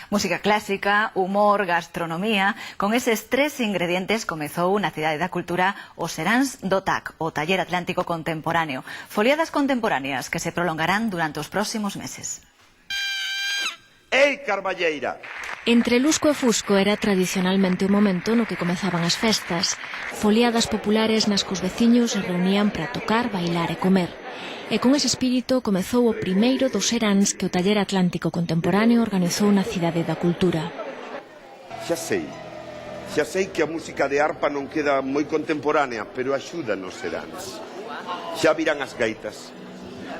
Música clásica, humor, gastronomía... Con eses tres ingredientes comezou na Cidade da Cultura os Seráns do TAC, o Taller Atlántico Contemporáneo. Foliadas contemporáneas que se prolongarán durante os próximos meses. Ei, Carballeira! Entre lusco e fusco era tradicionalmente o momento no que comezaban as festas. Foliadas populares nas que os veciños se reunían para tocar, bailar e comer. E con ese espírito comezou o primeiro dos Seráns que o Taller Atlántico Contemporáneo organizou na Cidade da Cultura. Xa sei que a música de arpa non queda moi contemporánea, pero axuda nos Seráns. Xa virán as gaitas,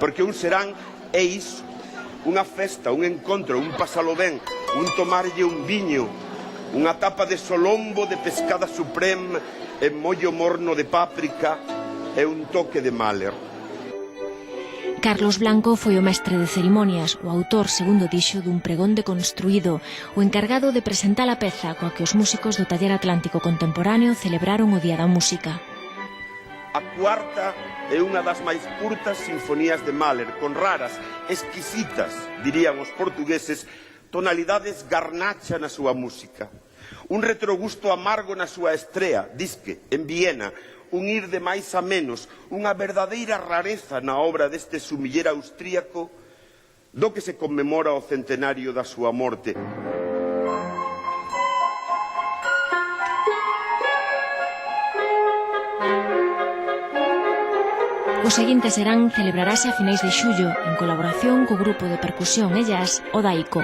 porque un Serán é iso, unha festa, un encontro, un pasalo ben, un tomarlle un viño, unha tapa de solombo de pescada supreme e mollo morno de páprica e un toque de Mahler. Carlos Blanco foi o mestre de cerimonias, o autor, segundo dixo, dun pregón deconstruído, o encargado de presentar a peza coa que os músicos do Taller Atlántico Contemporáneo celebraron o Día da Música. A cuarta é unha das máis curtas sinfonías de Mahler, con raras, exquisitas, dirían os portugueses, tonalidades garnacha na súa música. Un retrogusto amargo na súa estrea, disque, en Viena, un ir de máis a menos, unha verdadeira rareza na obra deste sumiller austríaco do que se conmemora o centenario da súa morte. O seguinte Serán celebrarase a finais de xullo en colaboración co grupo de percusión e jazz O Daico.